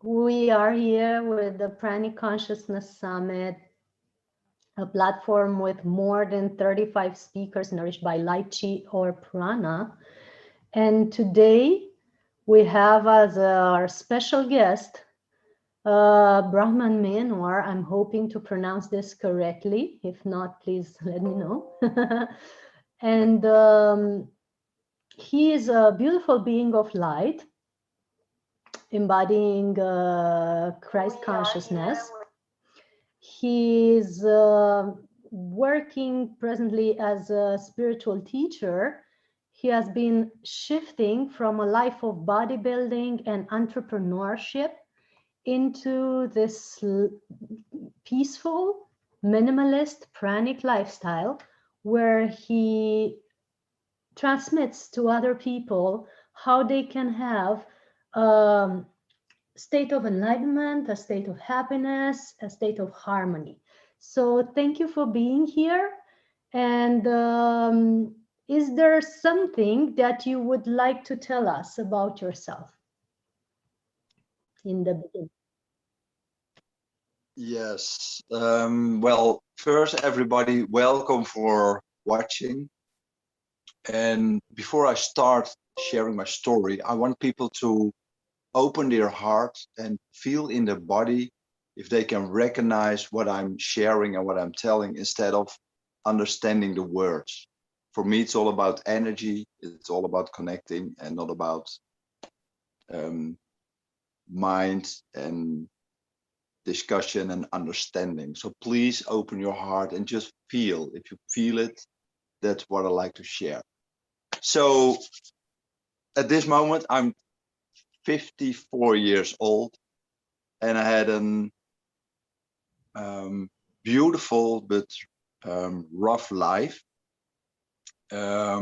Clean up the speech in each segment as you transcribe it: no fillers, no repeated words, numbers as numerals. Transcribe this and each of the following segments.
We are here with the Pranic Consciousness Summit, a platform with more than 35 speakers nourished by light, chi, or prana. And today we have as our special guest, Brahman Menor. I'm hoping to pronounce this correctly. If not, please let me know. And he is a beautiful being of light, embodying Christ consciousness. He is working presently as a spiritual teacher. He has been shifting from a life of bodybuilding and entrepreneurship into this peaceful, minimalist, pranic lifestyle where he transmits to other people how they can have state of enlightenment, a state of happiness, a state of harmony. So thank you for being here. And is there something that you would like to tell us about yourself in the beginning? Yes. Well, first, everybody, welcome for watching. And before I start sharing my story, I want people to open their heart and feel in their body if they can recognize what I'm sharing and what I'm telling instead of understanding the words. For me, it's all about energy. It's all about connecting and not about mind and discussion and understanding. So please open your heart and just feel. If you feel it, that's what I like to share. So at this moment, I'm 54 years old, and I had a beautiful but rough life. I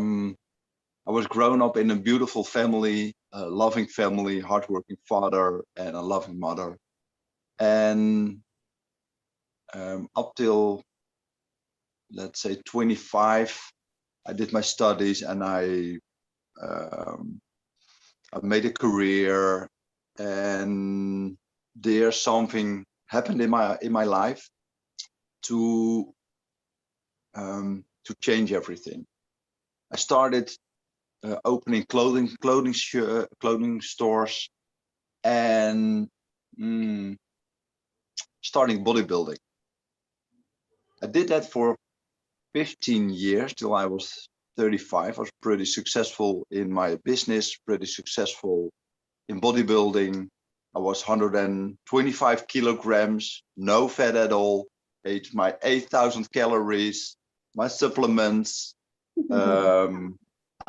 was grown up in a beautiful family, a loving family, hardworking father, and a loving mother. And up till, let's say, 25, I did my studies and I made a career, and there's something happened in my life to change everything. I started opening clothing stores and starting bodybuilding. I did that for 15 years till I was 35. I was pretty successful in my business, pretty successful in bodybuilding. I was 125 kilograms, no fat at all, ate my 8,000 calories, my supplements. I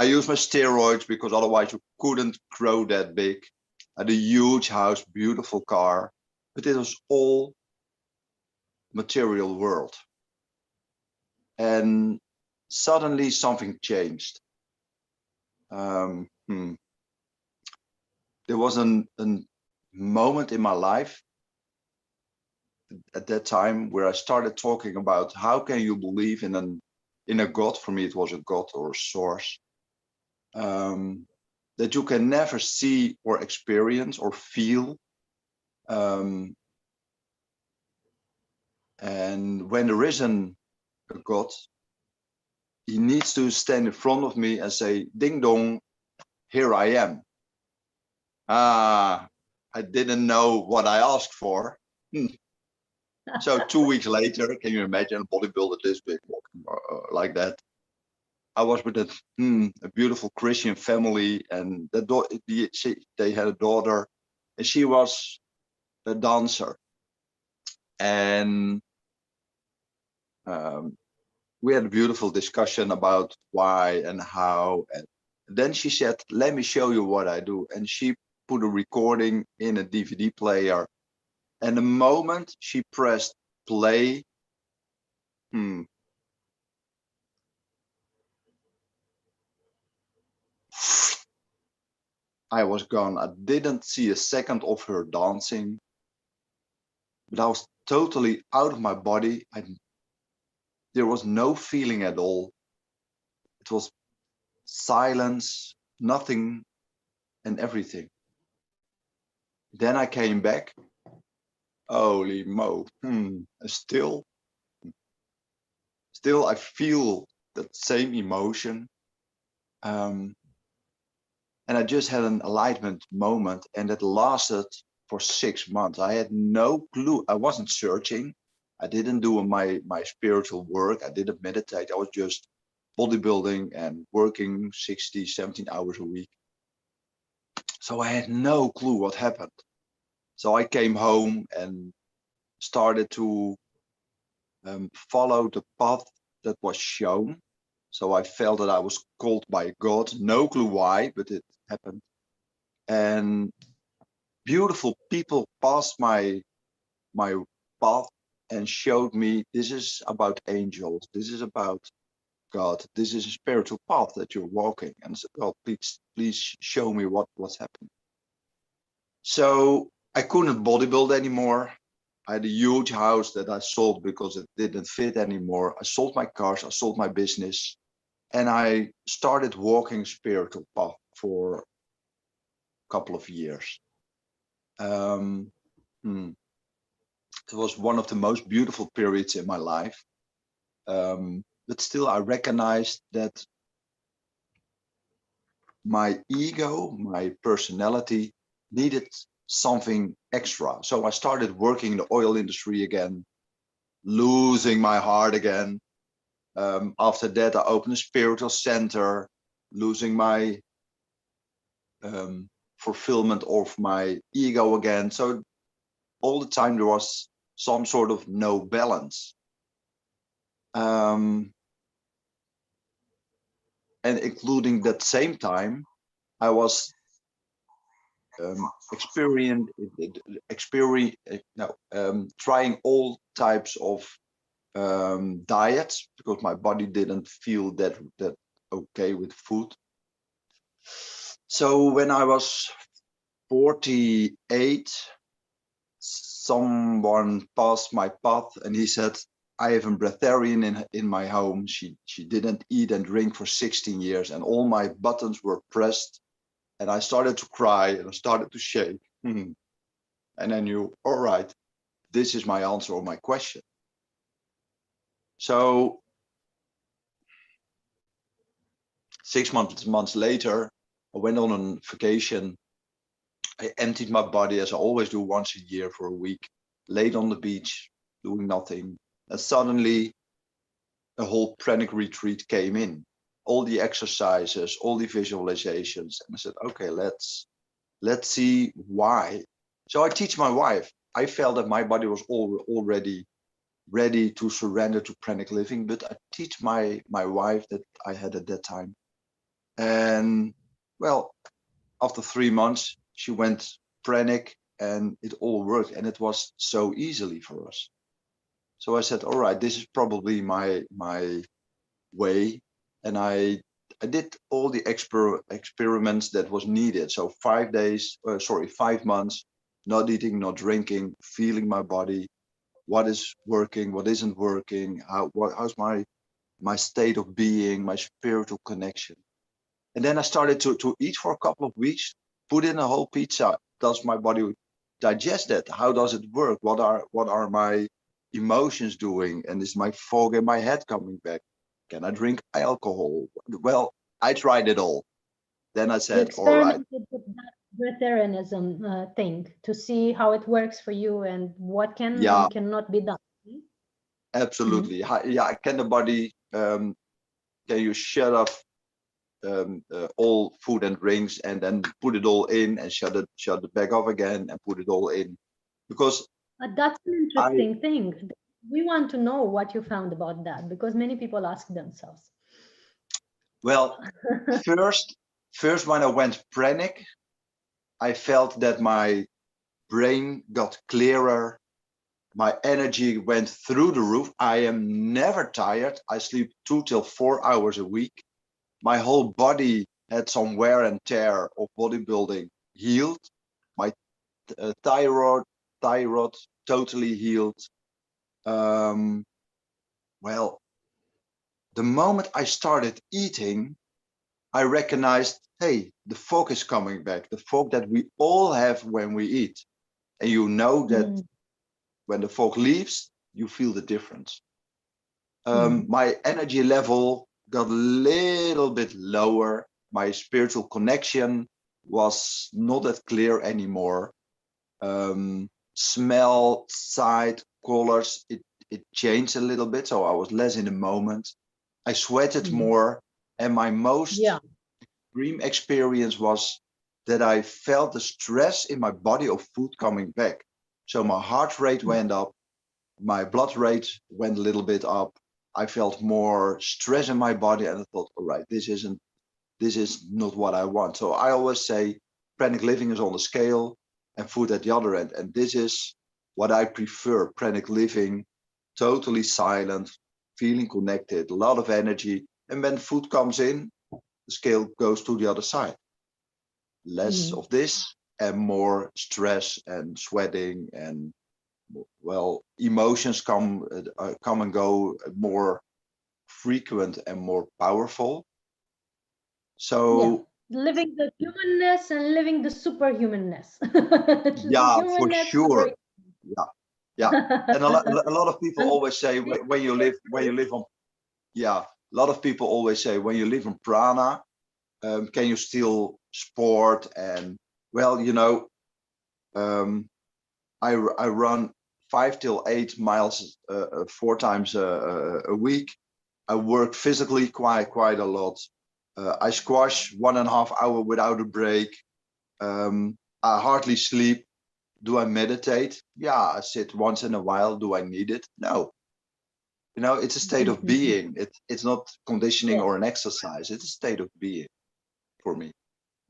used my steroids because otherwise you couldn't grow that big. I had a huge house, beautiful car, but it was all material world. And suddenly something changed. There was a moment in my life at that time where I started talking about how can you believe in a God. For me, it was a God or a source that you can never see or experience or feel. And when there is a God, he needs to stand in front of me and say, ding dong, here I am. I didn't know what I asked for. So 2 weeks later, can you imagine a bodybuilder this big walking like that? I was with a beautiful Christian family, and they had a daughter, and she was a dancer. And we had a beautiful discussion about why and how. And then she said, let me show you what I do. And she put a recording in a DVD player. And the moment she pressed play, I was gone. I didn't see a second of her dancing, but I was totally out of my body. There was no feeling at all. It was silence, nothing, and everything. Then I came back. Holy mo! Still I feel that same emotion. And I just had an enlightenment moment, and it lasted for 6 months. I had no clue. I wasn't searching. I didn't do my spiritual work. I didn't meditate. I was just bodybuilding and working 60, 17 hours a week. So I had no clue what happened. So I came home and started to follow the path that was shown. So I felt that I was called by God. No clue why, but it happened. And beautiful people passed my path and showed me, this is about angels, this is about God, this is a spiritual path that you're walking. And I said, well, please show me what's happening. So I couldn't bodybuild anymore. I had a huge house that I sold because it didn't fit anymore. I sold my cars, I sold my business, and I started walking spiritual path for a couple of years. It was one of the most beautiful periods in my life. But still, I recognized that my ego, my personality needed something extra. So I started working in the oil industry again, losing my heart again. After that, I opened a spiritual center, losing my fulfillment of my ego again. So all the time there was some sort of no balance. And including that same time, I was trying all types of diets because my body didn't feel that okay with food. So when I was 48, someone passed my path and he said, I have a Breatharian in my home. She didn't eat and drink for 16 years and all my buttons were pressed. And I started to cry and I started to shake. And I knew, all right, this is my answer or my question. So 6 months later, I went on a vacation. I emptied my body as I always do once a year for a week, laid on the beach, doing nothing. And suddenly a whole pranic retreat came in. All the exercises, all the visualizations. And I said, okay, let's see why. So I teach my wife. I felt that my body was already ready to surrender to pranic living, but I teach my wife that I had at that time. And well, after 3 months, she went pranic and it all worked and it was so easily for us. So I said, all right, this is probably my way. And I did all the experiments that was needed. So 5 months, not eating, not drinking, feeling my body, what is working, what isn't working, how's my state of being, my spiritual connection. And then I started to eat for a couple of weeks, put in a whole pizza. Does my body digest that? How does it work? What are my emotions doing? And is my fog in my head coming back? Can I drink alcohol? Well, I tried it all. Then I said, all right. Experimented with that Therianism thing to see how it works for you and what can and cannot be done. Absolutely. Yeah, can the body, can you shut off all food and drinks and then put it all in and shut it back off again and put it all in? Because that's an interesting thing. We want to know what you found about that because many people ask themselves. Well, first when I went pranic, I felt that my brain got clearer, my energy went through the roof. I am never tired. I sleep 2 till 4 hours a week. My whole body had some wear and tear of bodybuilding healed. My thyroid totally healed. Well, the moment I started eating, I recognized, hey, the fog is coming back, the fog that we all have when we eat. And you know that when the fog leaves, you feel the difference. My energy level got a little bit lower. My spiritual connection was not that clear anymore. Smell, sight, colors, it changed a little bit. So I was less in the moment. I sweated more. And my most extreme experience was that I felt the stress in my body of food coming back. So my heart rate went up. My blood rate went a little bit up. I felt more stress in my body, and I thought, all right, this is not what I want. So I always say pranic living is on the scale and food at the other end. And this is what I prefer, pranic living, totally silent, feeling connected, a lot of energy. And when food comes in, the scale goes to the other side. Less of this and more stress and sweating, and well, emotions come and go, more frequent and more powerful. So living the humanness and living the superhumanness. yeah, for sure. And a lot of people always say when you live on, a lot of people always say when you live on prana, can you still sport? And well, I run 5 to 8 miles 4 times a week. I work physically quite a lot. I squash 1.5 hours without a break. I hardly sleep. Do I meditate? Yeah, I sit once in a while. Do I need it? No. It's a state of being. It's not conditioning or an exercise. It's a state of being for me.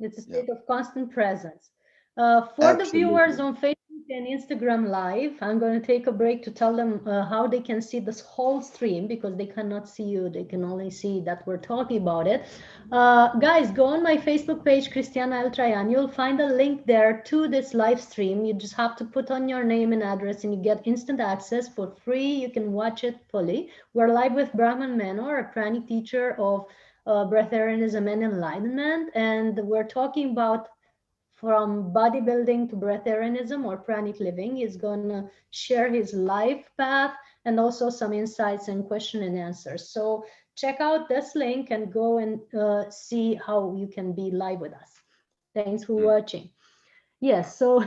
It's a state of constant presence. For the viewers on Facebook and Instagram Live, I'm going to take a break to tell them how they can see this whole stream, because they cannot see you. They can only see that we're talking about it. Guys, go on my Facebook page, Cristiana Eltrayan. You'll find a link there to this live stream. You just have to put on your name and address and you get instant access for free. You can watch it fully. We're live with Brahman Menor, a pranic teacher of Therianism and enlightenment, and we're talking about from bodybuilding to Therianism or pranic living. He's gonna share his life path and also some insights and question and answers. So check out this link and go and see how you can be live with us. Thanks for watching. Yes, so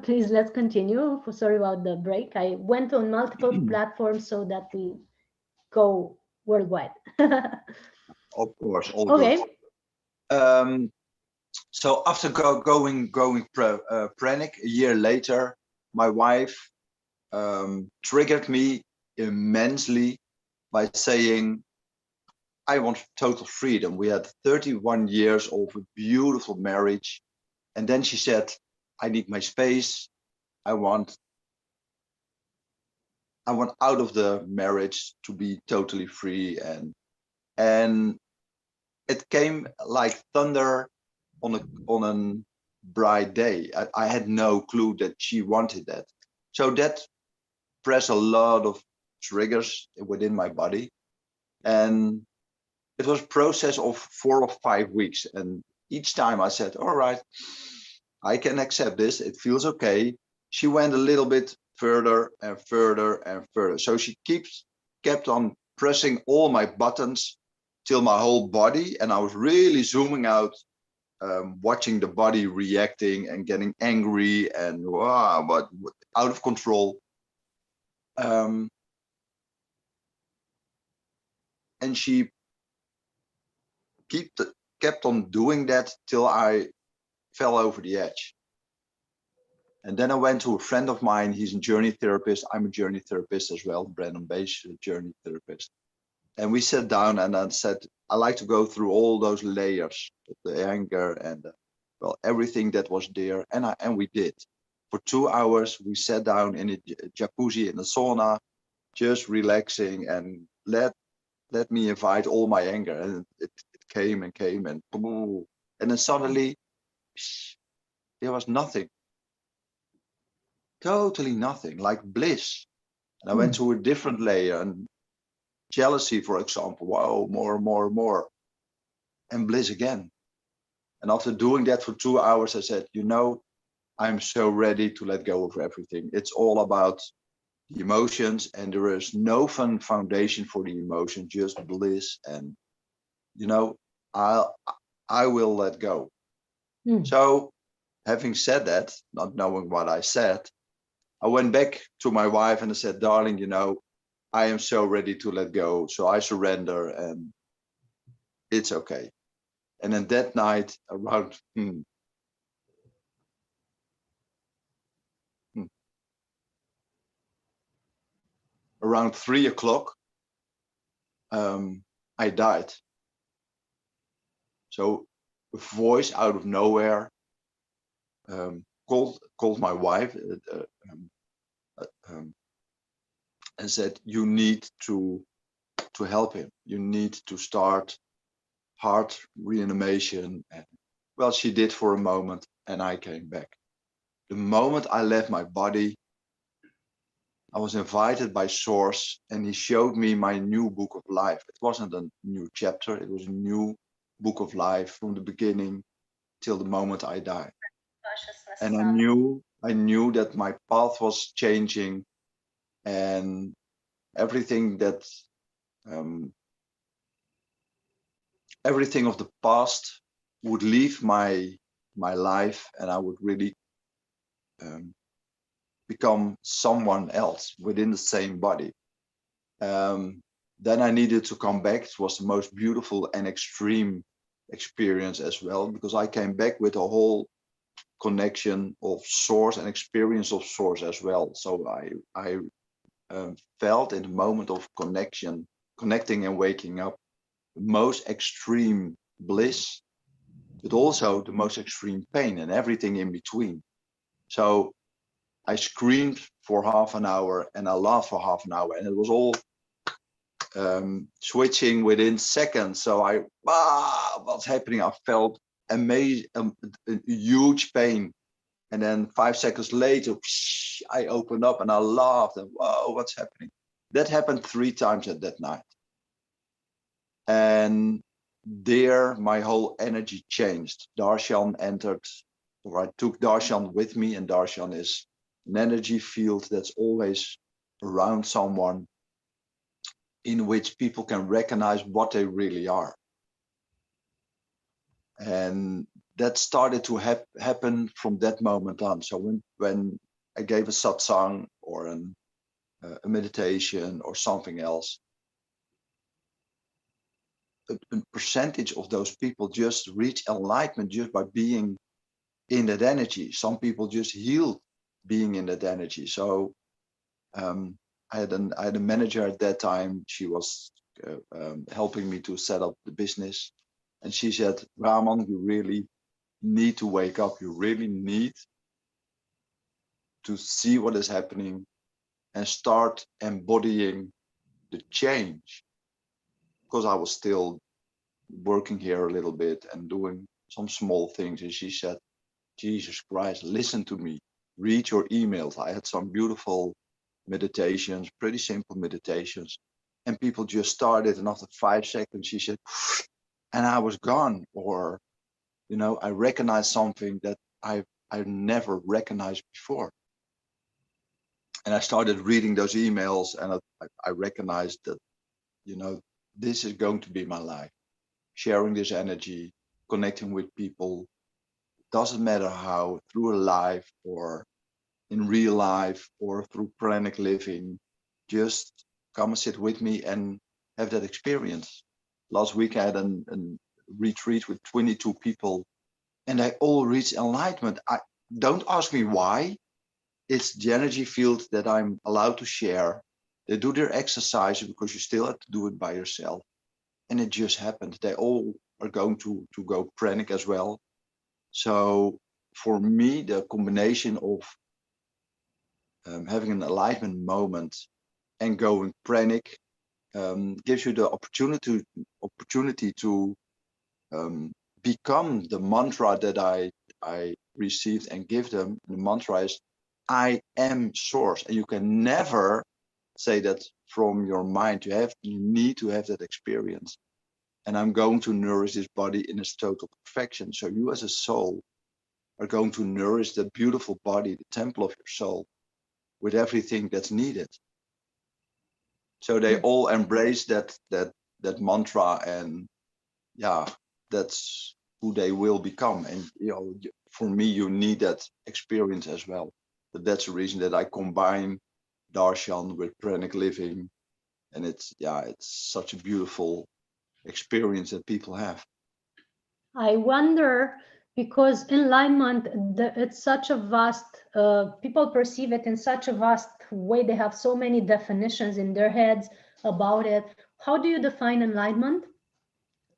please let's continue. Sorry about the break. I went on multiple platforms so that we go worldwide. Of course, all okay. Good. So after going pranic, a year later, my wife triggered me immensely by saying, I want total freedom. We had 31 years of a beautiful marriage. And then she said, I need my space. I want out of the marriage to be totally free. And it came like thunder on a bright day. I had no clue that she wanted that. So that pressed a lot of triggers within my body. And it was a process of 4 or 5 weeks. And each time I said, all right, I can accept this. It feels okay. She went a little bit further and further and further. So she kept on pressing all my buttons till my whole body. And I was really zooming out, watching the body reacting and getting angry and wow, but out of control. And she kept on doing that till I fell over the edge. And then I went to a friend of mine. He's a journey therapist. I'm a journey therapist as well, Brandon-based journey therapist. And we sat down and I said, I like to go through all those layers of the anger and well, everything that was there. And we did. For 2 hours, we sat down in a jacuzzi in a sauna, just relaxing, and let me invite all my anger. And it came and came and boom. And then suddenly there was nothing. Totally nothing, like bliss. And I went to a different layer, and jealousy, for example. Wow, more. And bliss again. And after doing that for 2 hours, I said, I'm so ready to let go of everything. It's all about the emotions, and there is no foundation for the emotion, just bliss. And you know, I will let go. So having said that, not knowing what I said, I went back to my wife and I said, darling, you know, I am so ready to let go. So I surrender and it's okay. And then that night around around 3 o'clock, I died. So a voice out of nowhere called my wife and said, "You need to help him. You need to start heart reanimation." And well, she did for a moment, and I came back. The moment I left my body, I was invited by Source, and he showed me my new book of life. It wasn't a new chapter; it was a new book of life from the beginning till the moment I died. And I knew that my path was changing, and everything that everything of the past would leave my life, and I would really become someone else within the same body. Then I needed to come back. It was the most beautiful and extreme experience as well, because I came back with a whole connection of Source and experience of Source as well. So I felt in the moment of connecting and waking up, the most extreme bliss, but also the most extreme pain and everything in between. So I screamed for half an hour and I laughed for half an hour, and it was all switching within seconds. So what's happening? I felt amazing, huge pain. And then 5 seconds later, I opened up and I laughed and whoa, what's happening? That happened 3 times at that night. And there, my whole energy changed. Darshan entered, or I took Darshan with me, and Darshan is an energy field that's always around someone, in which people can recognize what they really are. And that started to happen from that moment on. So when I gave a satsang or a meditation or something else, a percentage of those people just reach enlightenment just by being in that energy. Some people just healed being in that energy. So I had a manager at that time. She was helping me to set up the business, and she said, "Brahman, you really need to wake up. You really need to see what is happening and start embodying the change." Because I was still working here a little bit and doing some small things, and she said, "Jesus Christ, listen to me. Read your emails." I had some beautiful meditations, pretty simple meditations, and people just started, and after 5 seconds she said, and I was gone. Or I recognized something that I never recognized before, and I started reading those emails, and I recognized that this is going to be my life, sharing this energy, connecting with people. Doesn't matter how, through a life or in real life or through pranic living, just come and sit with me and have that experience. Last week I had a retreat with 22 people, and they all reached enlightenment. Don't ask me why. It's the energy field that I'm allowed to share. They do their exercise because you still have to do it by yourself. And it just happened. They all are going to go pranic as well. So for me, the combination of having an enlightenment moment and going pranic gives you the opportunity to become the mantra that I received and give them. The mantra is, I am Source. And you can never say that from your mind. You need to have that experience. And I'm going to nourish this body in its total perfection. So you as a soul are going to nourish that beautiful body, the temple of your soul, with everything that's needed. So they all embrace that mantra, and yeah, that's who they will become. And for me, you need that experience as well. But that's the reason that I combine darshan with pranic living, and it's such a beautiful experience that people have. I wonder, because enlightenment, it's such a vast, people perceive it in such a vast way. They have so many definitions in their heads about it. How do you define enlightenment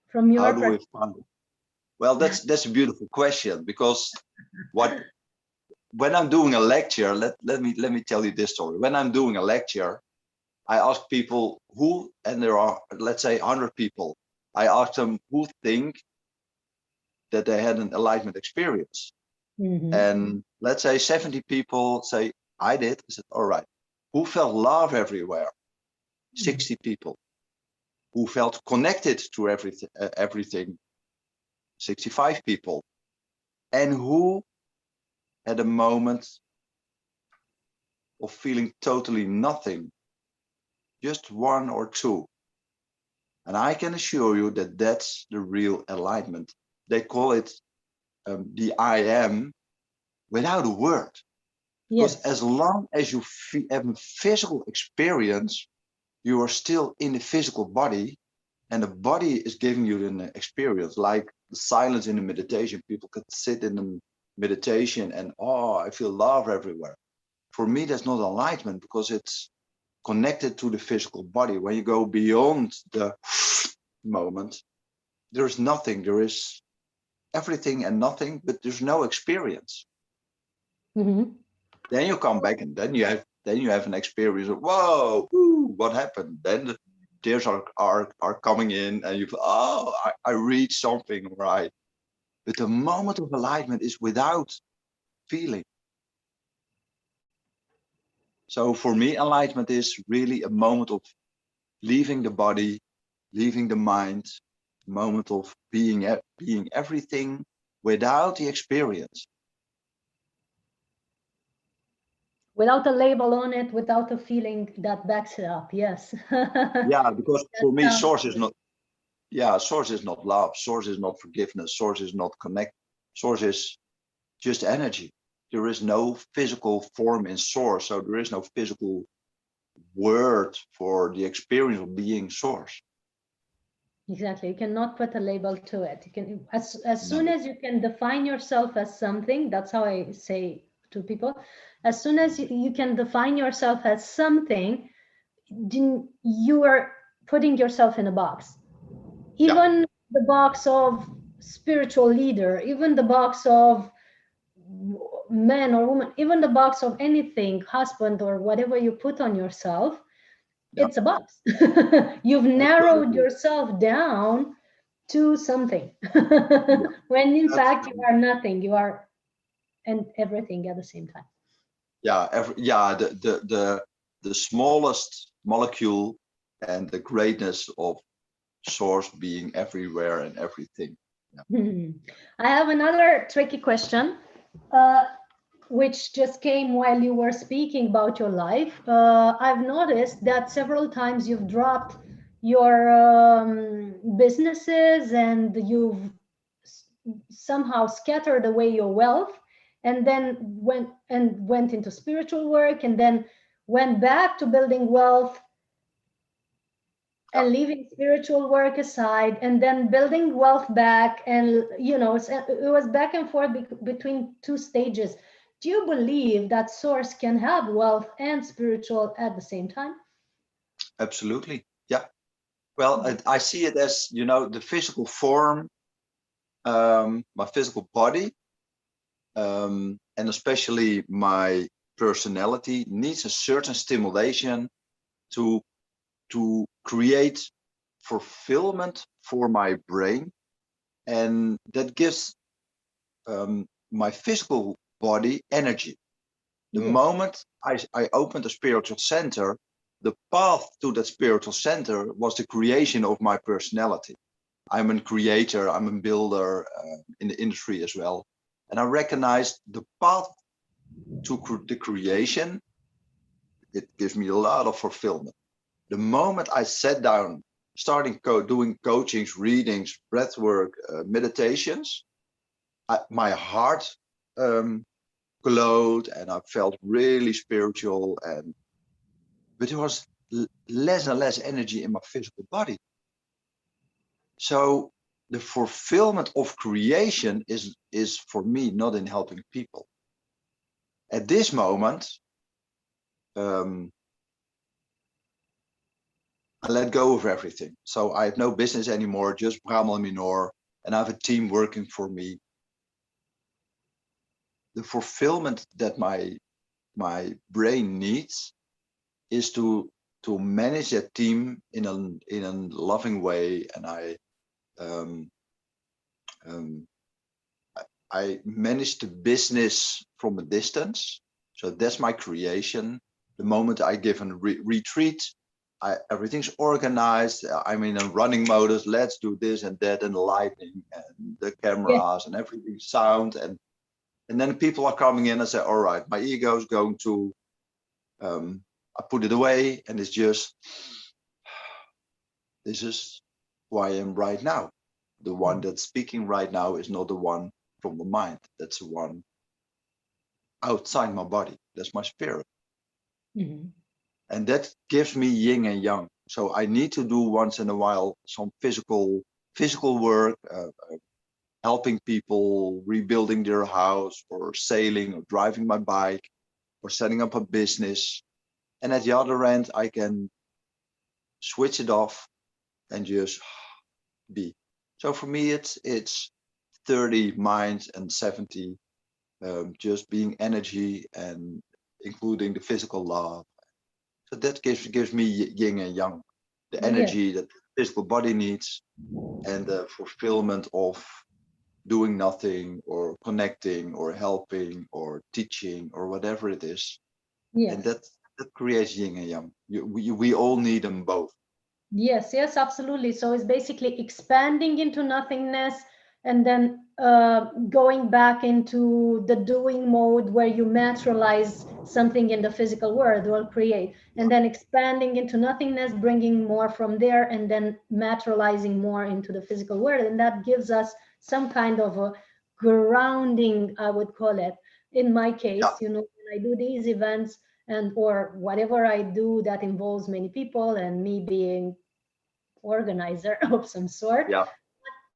from your How do we find it? Well, that's a beautiful question, because when I'm doing a lecture, let me tell you this story. When I'm doing a lecture, I ask people who, and there are, let's say, 100 people. I ask them who think that they had an enlightenment experience. Mm-hmm. And let's say 70 people say, I did. I said, all right. Who felt love everywhere? 60 people. Who felt connected to everything? 65 people. And who had a moment of feeling totally nothing? Just 1 or 2. And I can assure you that that's the real enlightenment. They call it the I am, without a word. Because Yes. as long as you have a physical experience, you are still in the physical body, and the body is giving you an experience, like the silence in the meditation. People could sit in the meditation and, oh, I feel love everywhere. For me, that's not enlightenment, because it's connected to the physical body. When you go beyond the moment, there is nothing. There is everything and nothing, but there's no experience. Mm-hmm. Then you come back, and then you have an experience of, whoa, ooh, what happened? Then the tears are coming in, and you feel, oh, I reached something, right? But the moment of enlightenment is without feeling. So for me, enlightenment is really a moment of leaving the body, leaving the mind, a moment of being everything without the experience. Without a label on it, without a feeling that backs it up. Yes. Yeah, because for me, source is good. not love, source is not forgiveness, source is not connect, source is just energy. There is no physical form in source, so there is no physical word for the experience of being source. Exactly. You cannot put a label to it. You can, as soon No. as you can define yourself as something, that's how I say to people, as soon as you can define yourself as something, you are putting yourself in a box. Even the box of spiritual leader, even the box of man or woman, even the box of anything, husband or whatever you put on yourself, it's a box. You've narrowed Absolutely. yourself down to something. When in fact you are nothing, you are and everything at the same time. The smallest molecule and the greatness of source being everywhere and everything. I have another tricky question, which just came while you were speaking about your life. I've noticed that several times you've dropped your businesses, and you've somehow scattered away your wealth, and then went into spiritual work, and then went back to building wealth and leaving spiritual work aside, and then building wealth back. And it was back and forth between two stages. Do you believe that source can have wealth and spiritual at the same time? Absolutely. Yeah. Well, I see it as, the physical form, my physical body, and especially my personality needs a certain stimulation to create fulfillment for my brain, and that gives my physical body energy. The moment I opened a spiritual center, the path to that spiritual center was the creation of my personality. I'm a creator, I'm a builder in the industry as well. And I recognized the path to the creation. It gives me a lot of fulfillment. The moment I sat down, starting doing coachings, readings, breathwork, meditations, my heart glowed, and I felt really spiritual. But there was less and less energy in my physical body. So the fulfillment of creation is for me not in helping people. At this moment, I let go of everything. So I have no business anymore, just Brahman Menor, and I have a team working for me. The fulfillment that my brain needs is to manage that team in a loving way, and I manage the business from a distance. So that's my creation. The moment I give a retreat, everything's organized. I'm in a running modus. Let's do this and that, and the lighting and the cameras and everything, sound, and then people are coming in and say, all right, my ego is going to, I put it away, and it's just, this is who I am right now. The one that's speaking right now is not the one from the mind. That's the one outside my body. That's my spirit. And that gives me yin and yang. So I need to do once in a while some physical work, helping people, rebuilding their house, or sailing, or driving my bike, or setting up a business. And at the other end, I can switch it off and just be. So for me, it's 30 mind and 70 just being energy, and including the physical love. So that gives me yin and yang, the energy that the physical body needs, and the fulfillment of doing nothing, or connecting, or helping, or teaching, or whatever it is. And that creates yin and yang. We all need them both. Yes, absolutely. So it's basically expanding into nothingness, and then going back into the doing mode where you materialize something in the physical world or create, and then expanding into nothingness, bringing more from there, and then materializing more into the physical world. And that gives us some kind of a grounding, I would call it. In my case, when I do these events, and or whatever I do that involves many people and me being organizer of some sort,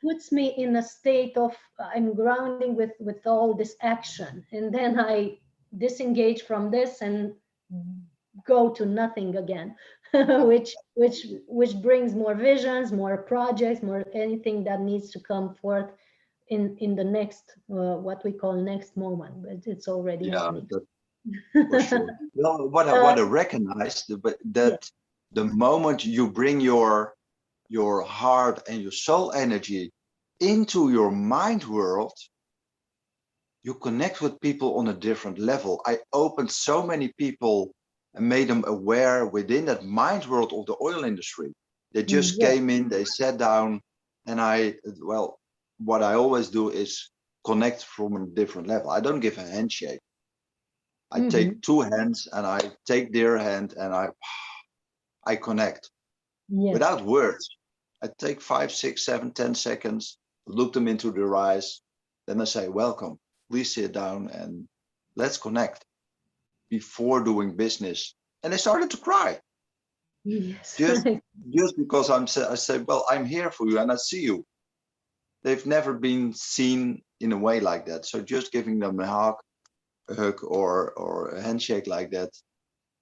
puts me in a state of I'm grounding with all this action, and then I disengage from this and go to nothing again, which brings more visions, more projects, more anything that needs to come forth in the next what we call next moment, but it's already happening. For sure. Well, what I recognize that the moment you bring your heart and your soul energy into your mind world, you connect with people on a different level. I opened so many people and made them aware within that mind world of the oil industry. They just came in, they sat down, and what I always do is connect from a different level. I don't give a handshake. I take two hands, and I take their hand, and I connect without words. I take 5, 6, 7, 10 seconds, look them into their eyes. Then I say, welcome, please sit down and let's connect before doing business. And they started to cry. Just because I said, well, I'm here for you and I see you. They've never been seen in a way like that. So just giving them a hug or a handshake like that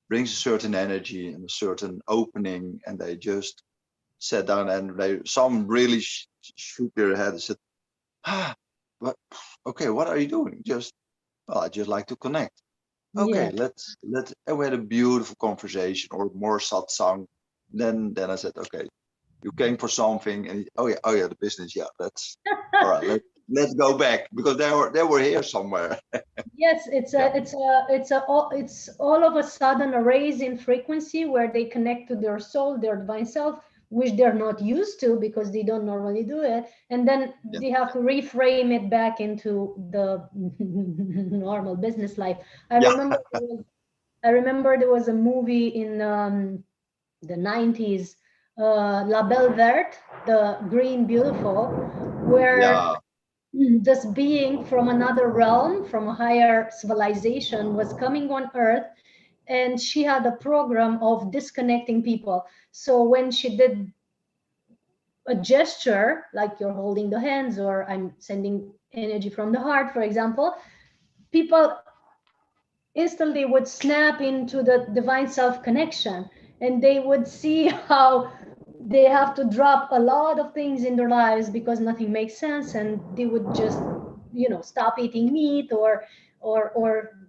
brings a certain energy and a certain opening, and they just sat down, and some really shook their head and said, what are you doing? I just like to connect. Okay, let's and we had a beautiful conversation, or more satsang. Then I said, okay, you came for something, and oh yeah, the business, that's all right. Let's go back, because they were here somewhere. Yes, it's all of a sudden a raise in frequency where they connect to their soul, their divine self, which they're not used to because they don't normally do it. And then they have to reframe it back into the normal business life. I remember there was a movie in the 90s, La Belle Verte, the Green Beautiful, where this being from another realm, from a higher civilization, was coming on Earth, and she had a program of disconnecting people. So when she did a gesture, like you're holding the hands, or I'm sending energy from the heart, for example, people instantly would snap into the divine self connection, and they would see how they have to drop a lot of things in their lives because nothing makes sense, and they would just, you know, stop eating meat, or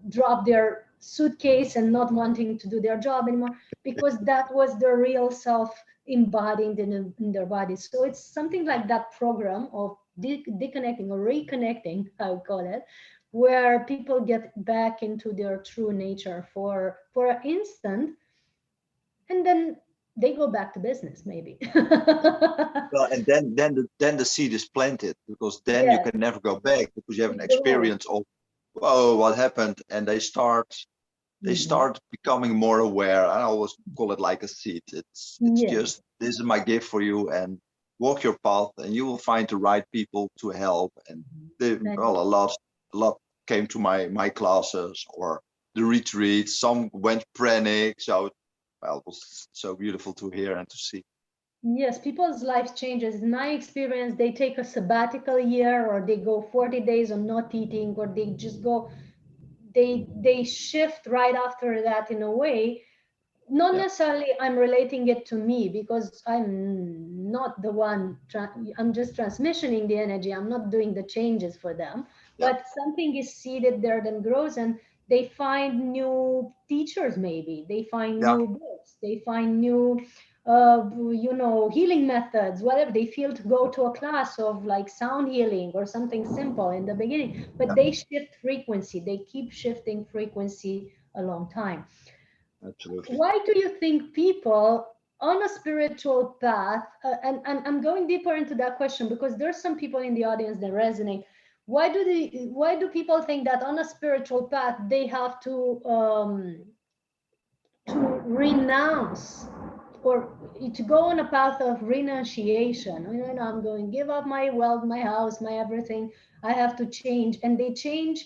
drop their suitcase and not wanting to do their job anymore, because that was their real self embodied in their body. So it's something like that program of deconnecting or reconnecting, I would call it, where people get back into their true nature for an instant, and then they go back to business, maybe. Well, and then the seed is planted, because then you Yes, can never go back, because you have an it grows. experience of, whoa, what happened, and they start becoming more aware. I always call it like a seed. It's Yes, just, this is my gift for you, and walk your path, and you will find the right people to help. And well, a lot came to my classes or the retreat. Some went pranic. So, well, it was so beautiful to hear and to see. yes, people's life changes. In my experience, they take a sabbatical year, or they go 40 days on not eating, or they just go, they shift right after that in a way. Not Yeah, necessarily I'm relating it to me, because I'm not the one, I'm just transmissioning the energy. I'm not doing the changes for them, yeah, but something is seeded there, then grows, and they find new teachers, maybe they find yeah, new books, they find new you know, healing methods, whatever. They feel to go to a class of like sound healing or something simple in the beginning, but yeah, they shift frequency, they keep shifting frequency a long time. absolutely. Why do you think people on a spiritual path, and I'm going deeper into that question because there's some people in the audience that resonate. Why do people think that on a spiritual path they have to renounce, or to go on a path of renunciation? You know, I'm going to give up my wealth, my house, my everything. I have to change, and they change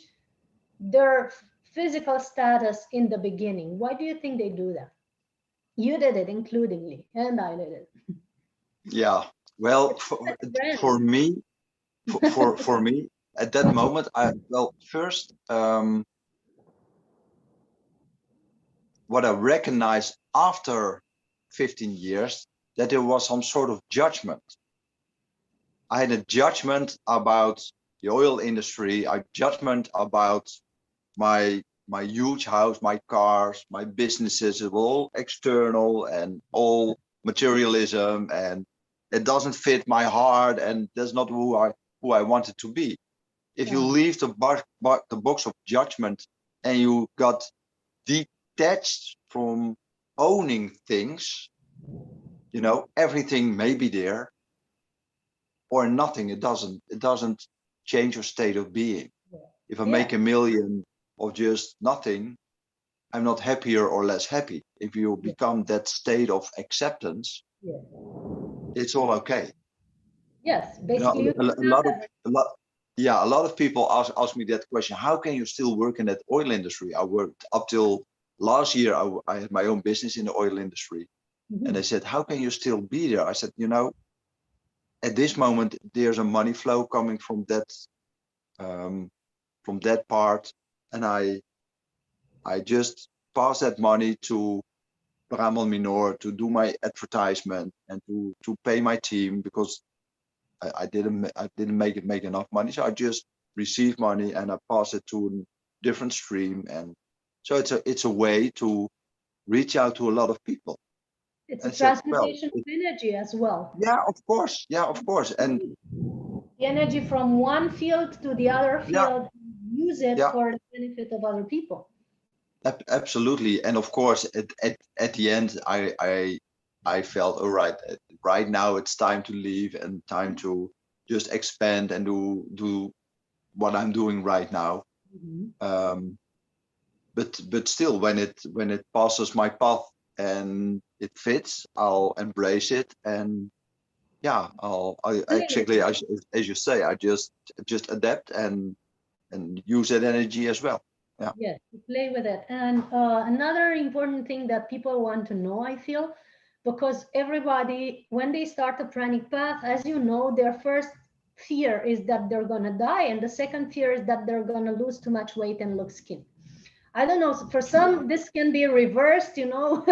their physical status in the beginning. Why do you think they do that? You did it, includingly, and I did it. Yeah. Well, It's a for trend. me, for me at that moment, well, first, what I recognized after 15 years, that there was some sort of judgment. I had a judgment about the oil industry, a judgment about my huge house, my cars, my businesses. It were all external and all materialism, and it doesn't fit my heart, and that's not who I wanted to be. If you Yeah, leave the box of judgment and you got detached from owning things, you know, everything may be there or nothing. It doesn't change your state of being. If I yeah, make a million of just nothing, I'm not happier or less happy. If you yeah, become that state of acceptance, yeah. it's all okay. Yes, You know, basically, you a can lot of have it. a lot, yeah, a lot of people ask me that question. How can you still work in that oil industry? I worked up till last year. I had my own business in the oil industry, and they Mhm. said, "How can you still be there?" I said, "You know, at this moment, there's a money flow coming um, from that part, and I just pass that money to Brahman Menor to do my advertisement and to pay my team, because I didn't make enough money, so I just receive money and I pass it to a different stream, and so it's a way to reach out to a lot of people. It's a And I said, well, transmutation of energy as well. yeah, of course, and The energy from one field to the other yeah, field, use it yeah, for the benefit of other people. absolutely, and of course, at the end, I felt all right. right now it's time to leave and time to just expand and do what I'm doing right now. But still, when it passes my path and it fits, I'll embrace it. And yeah, I actually, as you say, I just adapt and use that energy as well. Yeah. Yes, to play with it. And another important thing that people want to know, I feel, because everybody, when they start the pranic path, as you know, their first fear is that they're going to die. And the second fear is that they're going to lose too much weight and look skinny. I don't know. For some, this can be reversed, you know.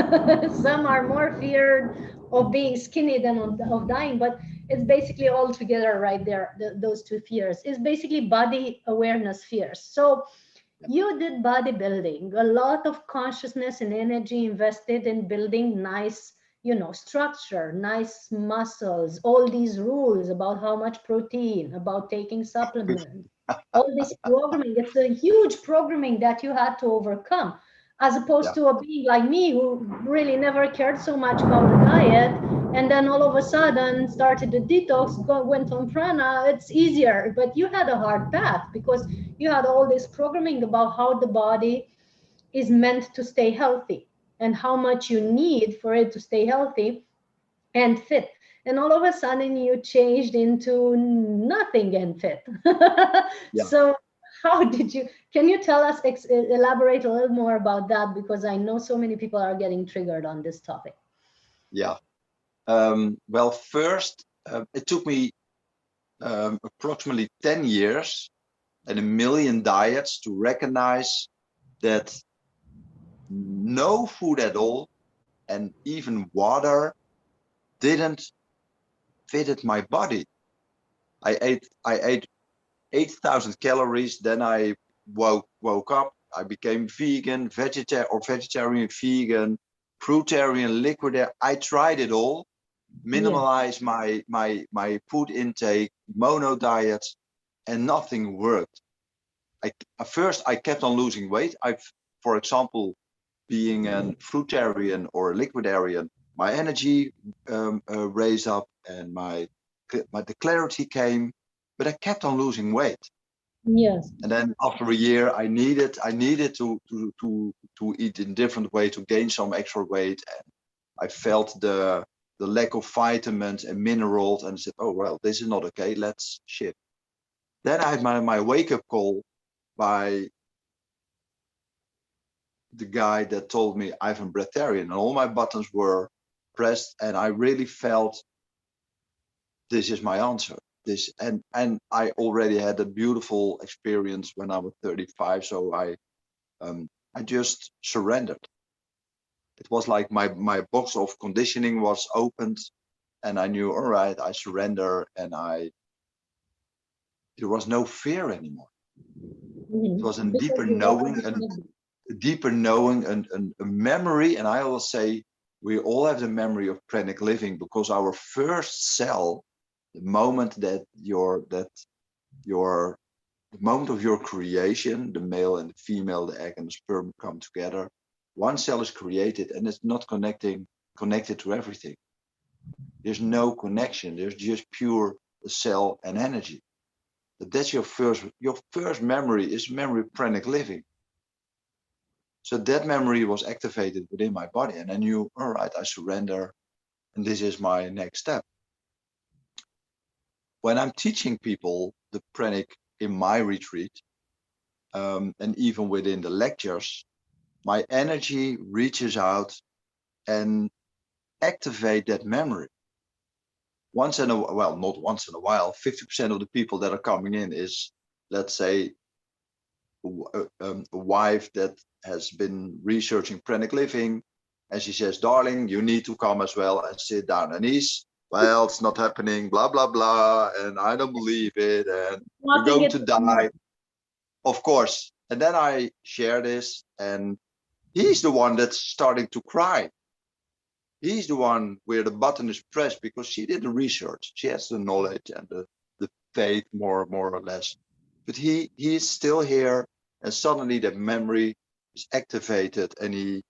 Some are more feared of being skinny than of dying, but it's basically all together right there. Those two fears is basically body awareness fears. So you did bodybuilding, a lot of consciousness and energy invested in building nice, you know, structure, nice muscles, all these rules about how much protein, about taking supplements, all this programming. It's a huge programming that you had to overcome, as opposed to a being like me who really never cared so much about the diet, and then all of a sudden started the detox, went on prana. It's easier, but you had a hard path because you had all this programming about how the body is meant to stay healthy and how much you need for it to stay healthy and fit. And all of a sudden you changed into nothing and fit. So how did you, can you tell us, elaborate a little more about that? Because I know so many people are getting triggered on this topic. Yeah. Well, first, it took me approximately 10 years and a million diets to recognize that no food at all, and even water, didn't fit my body. I ate 8,000 calories. Then I woke up. I became vegan, vegetarian, vegan, fruitarian, liquidarian. I tried it all. Minimalize my food intake, mono diets, and nothing worked. At first I kept on losing weight. For example, being a fruitarian or a liquidarian, my energy raised up and the clarity came, but I kept on losing weight. Yes. And then after a year, I needed to eat in a different way to gain some extra weight. And I felt the lack of vitamins and minerals, and I said, oh, well, this is not okay, let's shift. Then I had my wake-up call by the guy that told me I'm breatharian, and all my buttons were pressed, and I really felt this is my answer. This and I already had a beautiful experience when I was 35, so I just surrendered. It was like my box of conditioning was opened, and I knew, all right, I surrender, and there was no fear anymore. It was a deeper knowing, and a memory. And I will say, we all have the memory of pranic living, because our first cell, the moment that the moment of your creation, the male and the female, the egg and the sperm come together, one cell is created, and it's not connected to everything. There's no connection. There's just pure cell and energy. But that's your first memory, is memory of pranic living. So that memory was activated within my body, and I knew, all right, I surrender, and this is my next step. When I'm teaching people the pranic in my retreat, and even within the lectures, my energy reaches out and activate that memory. Once in a well, not once in a while, 50% of the people that are coming in is, let's say, a wife that has been researching pranic living, and she says, darling, you need to come as well and sit down. And he's, well, it's not happening, blah, blah, blah, and I don't believe it, and you're going to die. Of course. And then I share this, and he's the one that's starting to cry. He's the one where the button is pressed, because she did the research. She has the knowledge and the faith, more or less. But he is still here, and suddenly the memory is activated, and he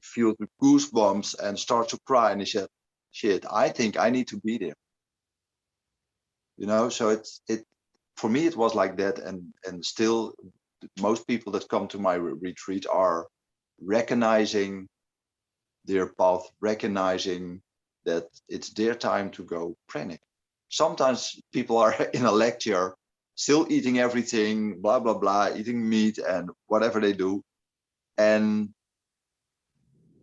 feels the goosebumps and starts to cry. And he said, shit, I think I need to be there. You know, so it for me it was like that, and still most people that come to my retreat are recognizing their path, recognizing that it's their time to go pranic. Sometimes people are in a lecture still eating everything, blah blah blah, eating meat and whatever they do, and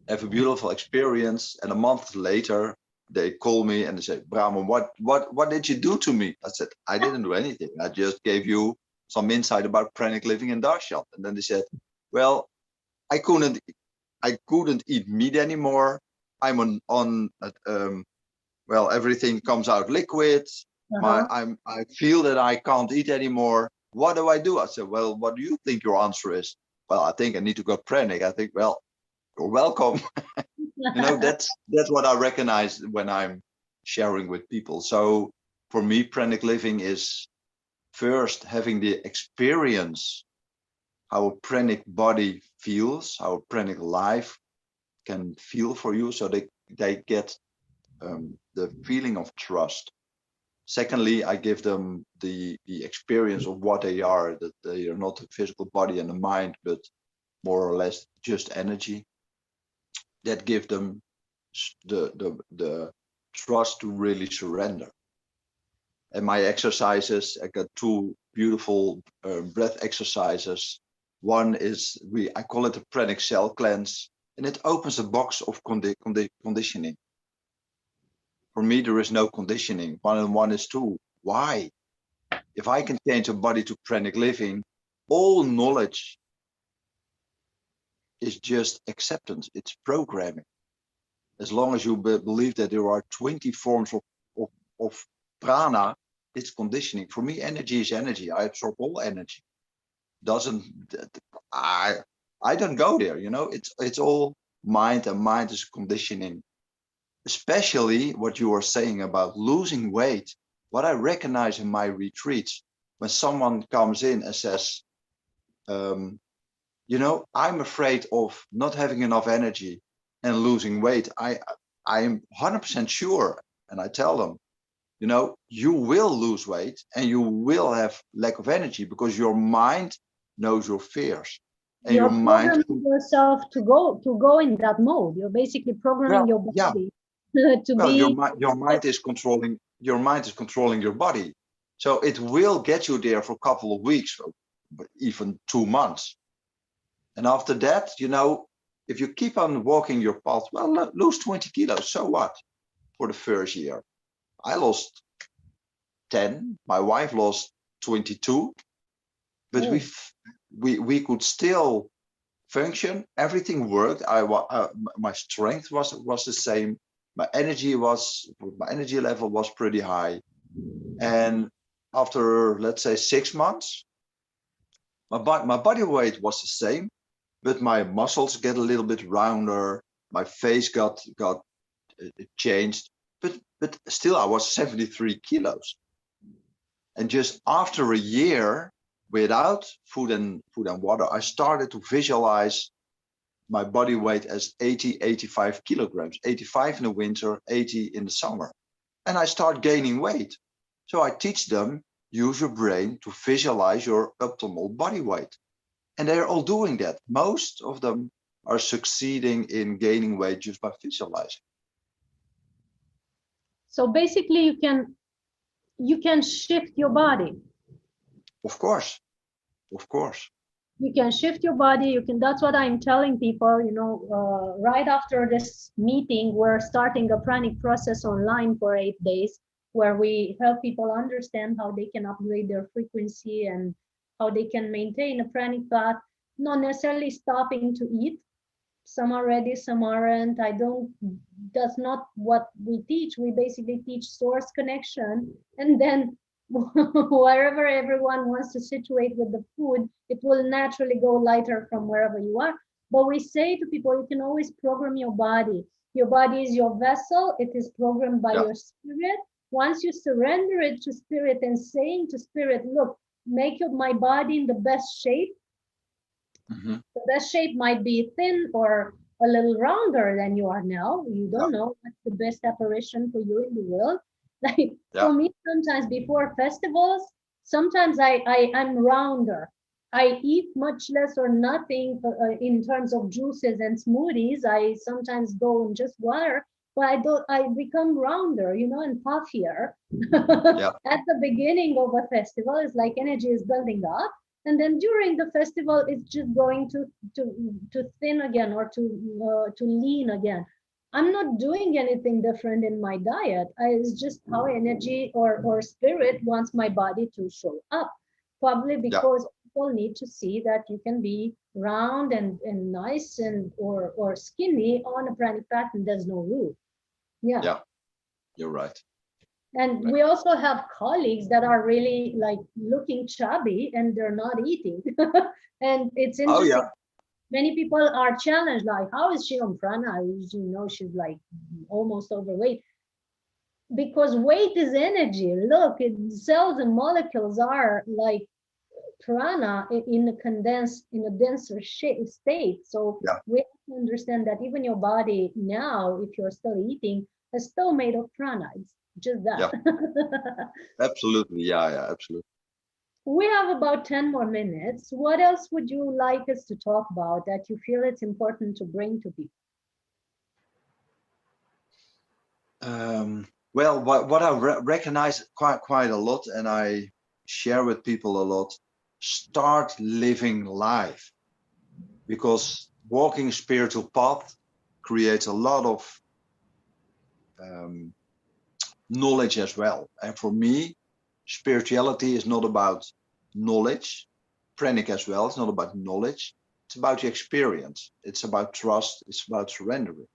have a beautiful experience, and a month later they call me and they say, Brahman, what did you do to me? I said, I didn't do anything. I just gave you some insight about pranic living in darshan. And then they said, well, I couldn't eat meat anymore. I'm on well, everything comes out liquid. I feel that I can't eat anymore. What do I do? I said, well, what do you think your answer is? Well, I think I need to go pranic. I think, well, you're welcome. You know, that's what I recognize when I'm sharing with people. So for me, pranic living is first having the experience how a pranic body feels, how a pranic life can feel for you, so they get the feeling of trust. Secondly, I give them the experience of what they are, that they are not a physical body and a mind, but more or less just energy. That give them the trust to really surrender. And my exercises, I got two beautiful breath exercises. One is I call it a pranic cell cleanse, and it opens a box of conditioning. For me, there is no conditioning. 1 and 1 is 2. Why? If I can change a body to pranic living, all knowledge is just acceptance. It's programming. As long as you believe that there are 20 forms of prana, it's conditioning. For me, energy is energy. I absorb all energy. I don't go there, you know. It's all mind, and mind is conditioning. Especially what you are saying about losing weight. What I recognize in my retreats, when someone comes in and says, you know, I'm afraid of not having enough energy and losing weight. I'm 100% sure, and I tell them, you know, you will lose weight and you will have lack of energy because your mind knows your fears, and You're your mind programming yourself to go in that mode. You're basically programming your body to well, be. your mind is controlling your body, so it will get you there for a couple of weeks, or even 2 months. And after that, you know, if you keep on walking your path, well, lose 20 kilos, so what? For the first year, I lost 10. My wife lost 22, but we could still function. Everything worked. My strength was the same. My energy level was pretty high. And after, let's say, 6 months, my body weight was the same, but my muscles get a little bit rounder. My face got changed, but still I was 73 kilos. And just after a year without food and water, I started to visualize my body weight as 85 kilograms, 85 in the winter, 80 in the summer. And I start gaining weight. So I teach them, use your brain to visualize your optimal body weight. And they're all doing that. Most of them are succeeding in gaining weight just by visualizing. So basically you can shift your body. Of course. You can shift your body. That's what I'm telling people, you know, right after this meeting, we're starting a pranic process online for 8 days, where we help people understand how they can upgrade their frequency and how they can maintain a pranic path, not necessarily stopping to eat. Some are ready, some aren't. That's not what we teach. We basically teach source connection, and then wherever everyone wants to situate with the food, it will naturally go lighter from wherever you are. But we say to people, you can always program your body. Your body is your vessel. It is programmed by your spirit. Once you surrender it to spirit and saying to spirit, look, make my body in the best shape. The best shape might be thin or a little rounder than you are now. You Yeah. don't know what's the best apparition for you in the world. Like Yeah. for me, sometimes before festivals, sometimes I'm rounder. I eat much less or nothing in terms of juices and smoothies. I sometimes go on just water, but I become rounder, you know, and puffier. Yeah. At the beginning of a festival, it's like energy is building up, and then during the festival, it's just going to thin again or to lean again. I'm not doing anything different in my diet. It's just how energy or spirit wants my body to show up. Probably Yeah. because people need to see that you can be round and nice and or skinny on a pranic path and there's no rule. Yeah. Yeah. You're right. And Right. we also have colleagues that are really like looking chubby and they're not eating. And it's Oh interesting. yeah. Many people are challenged, like, how is she on prana? You know, she's like almost overweight. Because weight is energy. Look, cells and molecules are like prana in a condensed, in a denser state. So Yeah. we have to understand that even your body now, if you're still eating, is still made of prana. It's just that. Yeah. Absolutely. Yeah. Yeah. Absolutely. We have about 10 more minutes. What else would you like us to talk about that you feel it's important to bring to people? Well, what I recognize quite a lot, and I share with people a lot, start living life, because walking spiritual path creates a lot of um, knowledge as well. And for me, spirituality is not about knowledge, pranic as well. It's not about knowledge. It's about the experience. It's about trust. It's about surrendering.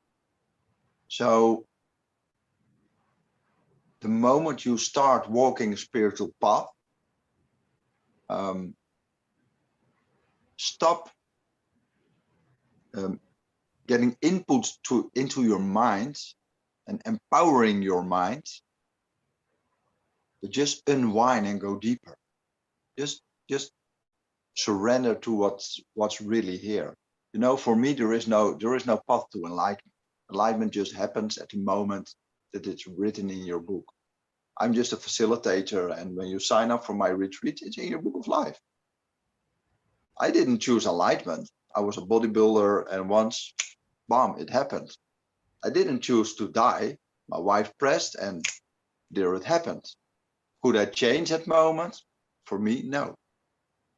So the moment you start walking a spiritual path, um, stop um, getting input into your mind and empowering your mind to just unwind and go deeper. Just surrender to what's really here. You know, for me, there is no path to enlightenment. Enlightenment just happens at the moment that it's written in your book. I'm just a facilitator, and when you sign up for my retreat, it's in your book of life. I didn't choose enlightenment. I was a bodybuilder, and once, bam, it happened. I didn't choose to die. My wife pressed, and there it happened. Could I change that moment? For me, no.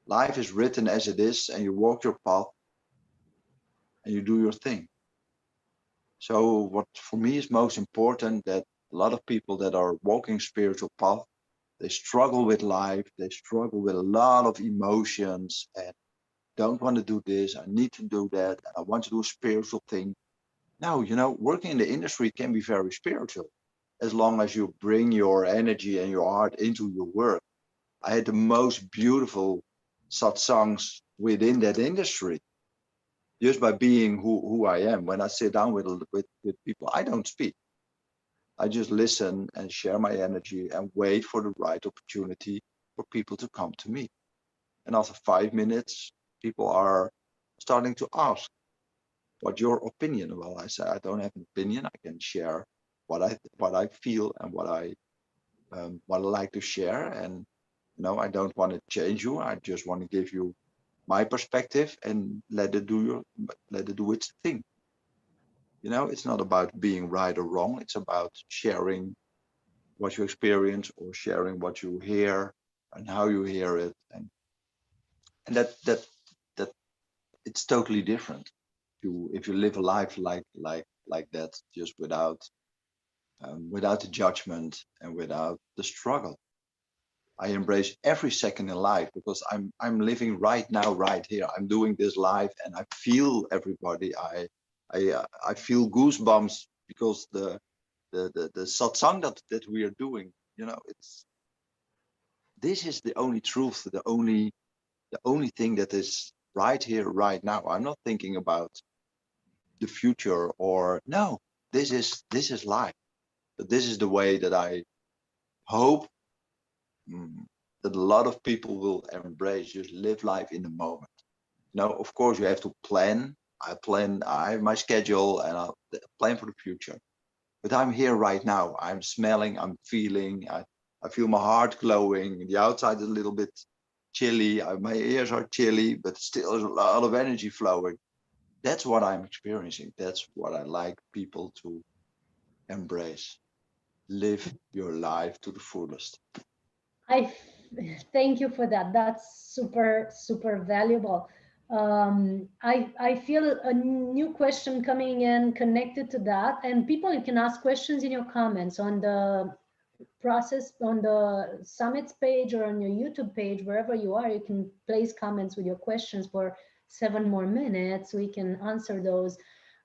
Life is written as it is, and you walk your path and you do your thing. So what for me is most important, that a lot of people that are walking spiritual path, they struggle with life, they struggle with a lot of emotions and don't want to do this, I need to do that, and I want to do a spiritual thing. No, you know, working in the industry can be very spiritual as long as you bring your energy and your heart into your work. I had the most beautiful satsangs within that industry just by being who I am. When I sit down with people, I don't speak. I just listen and share my energy and wait for the right opportunity for people to come to me. And after 5 minutes, people are starting to ask, "What's your opinion?" Well, I say I don't have an opinion. I can share what I feel and what I like to share. And you know, I don't want to change you. I just want to give you my perspective and let it do its thing. You know, it's not about being right or wrong. It's about sharing what you experience or sharing what you hear and how you hear it. And that it's totally different. If you live a life like that, just without the judgment and without the struggle. I embrace every second in life because I'm living right now, right here. I'm doing this live, and I feel everybody. I feel goosebumps because the satsang that we are doing. You know, this is the only truth, the only thing that is right here, right now. I'm not thinking about the future or no. This is life. But this is the way that I hope that a lot of people will embrace. Just live life in the moment. Now, of course, you have to plan. I have my schedule and I plan for the future. But I'm here right now. I'm smelling, I'm feeling, I feel my heart glowing. The outside is a little bit chilly. My ears are chilly, but still there's a lot of energy flowing. That's what I'm experiencing. That's what I like people to embrace. Live your life to the fullest. I thank you for that. That's super, super valuable. I feel a new question coming in connected to that, and people, you can ask questions in your comments on the process, on the summits page or on your YouTube page, wherever you are. You can place comments with your questions for 7 more minutes. We can answer those.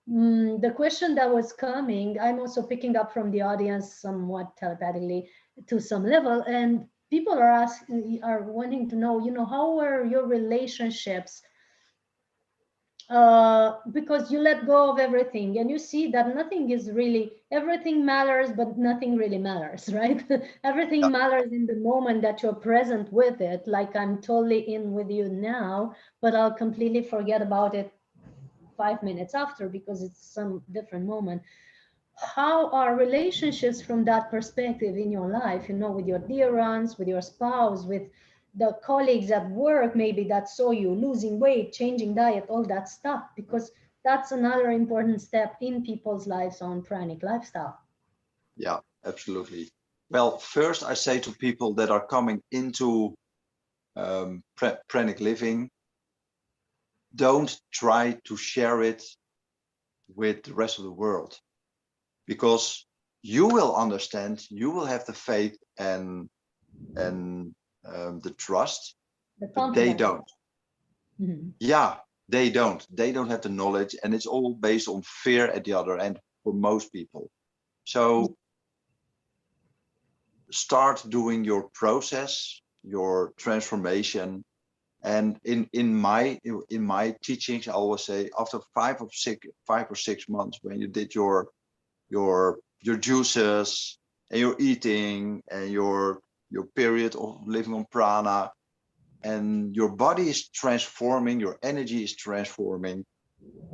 The question that was coming, I'm also picking up from the audience somewhat telepathically to some level, and people are asking, are wanting to know, how were your relationships? Because you let go of everything and you see that nothing is really, everything matters, but nothing really matters, right? Everything Yeah, matters in the moment that you're present with it. Like, I'm totally in with you now, but I'll completely forget about it 5 minutes after because it's some different moment. How are relationships from that perspective in your life, with your dear ones, with your spouse, with the colleagues at work, maybe that saw you losing weight, changing diet, all that stuff, because that's another important step in people's lives on pranic lifestyle. yeah, absolutely. Well, first I say to people that are coming into pranic living, don't try to share it with the rest of the world, because you will understand, you will have the faith and the trust, The but they confidence. don't. Mhm. Yeah, they don't. They don't have the knowledge, and it's all based on fear at the other end for most people. So start doing your process, your transformation. And in my teachings, I always say after 5 or 6 months, when you did your juices and your eating and your period of living on prana, and your body is transforming, your energy is transforming,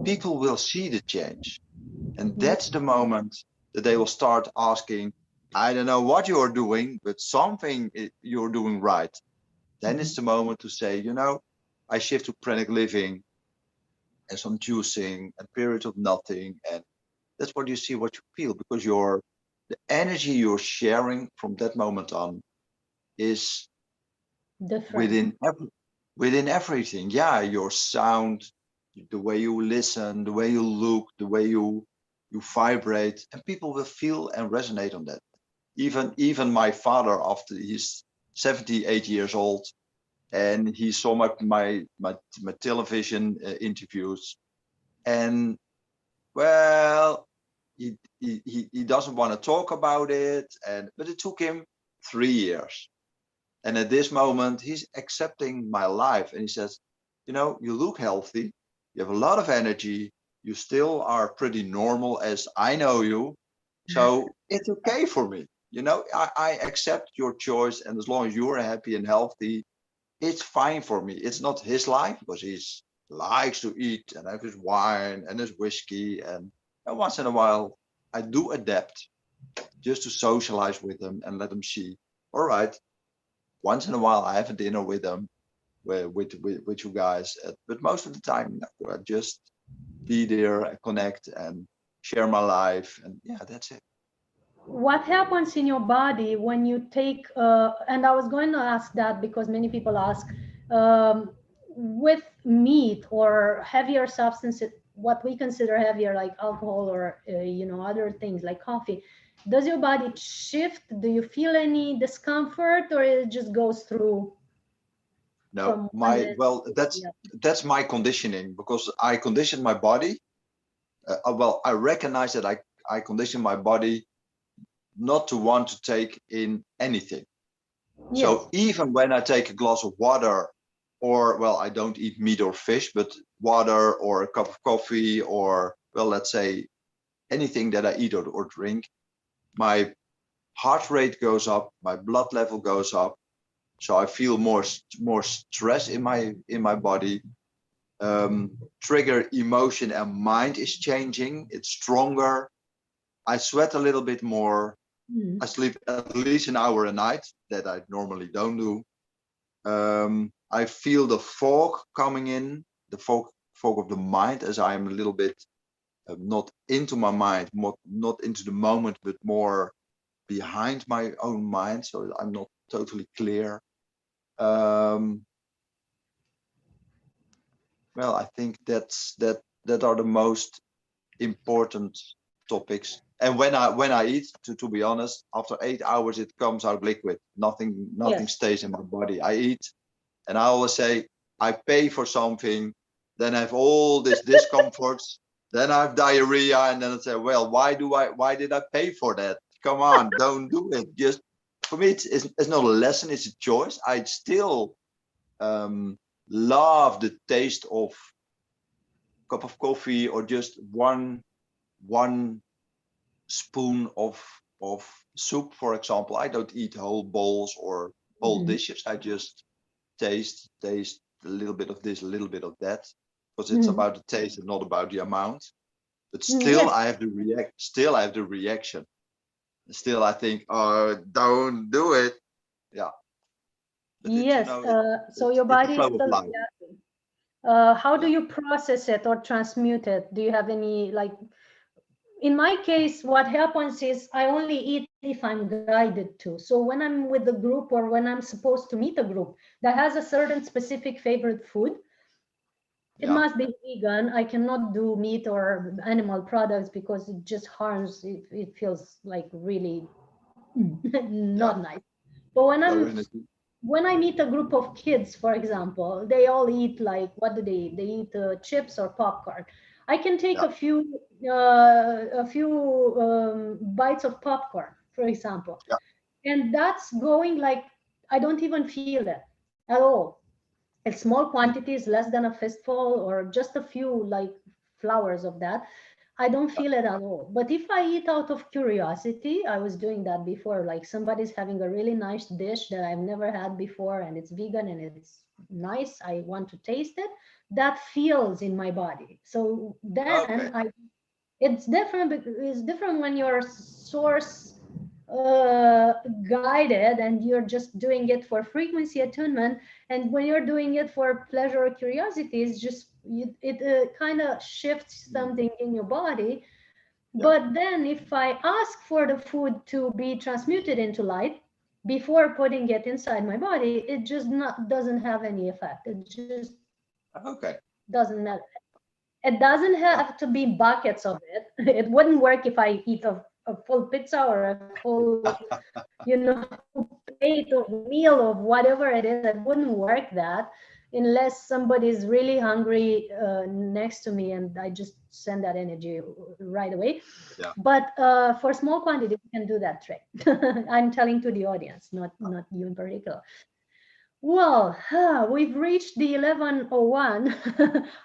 people will see the change. And that's the moment that they will start asking, I don't know what you're doing, but something you're doing right. Then it's the moment to say, I shift to pranic living and some juicing and period of nothing. And that's what you see, what you feel, because the energy you're sharing from that moment on is Different. within everything. Yeah, your sound, the way you listen, the way you look, the way you vibrate, and people will feel and resonate on that. Even my father, after he's 78 years old, and he saw my television interviews, and well, he doesn't want to talk about it, but it took him 3 years. And at this moment, he's accepting my life. And he says, you look healthy. You have a lot of energy. You still are pretty normal as I know you. So it's okay for me. I accept your choice. And as long as you're happy and healthy, it's fine for me. It's not his life, because he likes to eat and have his wine and his whiskey. And once in a while, I do adapt just to socialize with them and let them see, all right, once in a while I have a dinner with them, with you guys. But most of the time, no, I just be there and connect and share my life. And yeah, that's it. What happens in your body when you take and I was going to ask that because many people ask, with meat or heavier substances, what we consider heavier, like alcohol or other things like coffee, does your body shift? Do you feel any discomfort, or it just goes through No, from one end well, to the other? that's my conditioning, because I condition my body. Well, I recognize that I condition my body not to want to take in anything. Yes. So even when I take a glass of water, or, well, I don't eat meat or fish, but water or a cup of coffee, or, well, let's say anything that I eat or drink, my heart rate goes up, my blood level goes up. So I feel more stress in my body. trigger emotion and mind is changing. It's stronger. I sweat a little bit more. I sleep at least an hour a night that I normally don't do. I feel the fog coming in, the fog of the mind, as I am a little bit not into my mind, not into the moment, but more behind my own mind. So I'm not totally clear. Well, I think that are the most important topics. And when I eat, to be honest, after 8 hours it comes out liquid. Nothing Yes. stays in my body. I eat, and I always say I pay for something, then I have all this discomforts, then I have diarrhea, and then I say, well, why did I pay for that? Come on, don't do it. Just for me, it's not a lesson, it's a choice. I still love the taste of a cup of coffee or just one spoon of soup, for example. I don't eat whole bowls or whole dishes. I just taste a little bit of this, a little bit of that, because it's about the taste and not about the amount. But still, Yes. I have the reaction. Still, I think, oh, don't do it. Yeah, but it's, Yes. So your it's the body is flow of still life. reacting. How do Yeah, you process it or transmute it? Do you have any, like, in my case, what happens is I only eat if I'm guided to. So when I'm with the group or when I'm supposed to meet a group that has a certain specific favorite food, it yeah, must be vegan. I cannot do meat or animal products because it just harms. It feels like really yeah. not nice. But Low energy. when I meet a group of kids, for example, they all eat, like, what do they eat? They eat chips or popcorn. I can take Yeah, a few bites of popcorn, for example, yeah, and that's going like I don't even feel it at all. It's small quantities, less than a fistful, or just a few like flowers of that. I don't yeah, feel it at all. But if I eat out of curiosity, I was doing that before, like somebody's having a really nice dish that I've never had before and it's vegan and it's nice, I want to taste it. That feels in my body. So then okay. it's different. It's different when you're source guided and you're just doing it for frequency attunement, and when you're doing it for pleasure or curiosity, it's just it kind of shifts Mm, something in your body. yeah, But then if I ask for the food to be transmuted into light before putting it inside my body, it just not doesn't have any effect. It just okay. doesn't matter. It doesn't Yeah, have to be buckets of it. It wouldn't work if I eat a full pizza or a full, plate or meal of whatever it is. It wouldn't work that unless somebody's really hungry next to me and I just send that energy right away. yeah. But for small quantities, you can do that trick. I'm telling to the audience, not you in particular. Well, we've reached the 11:01.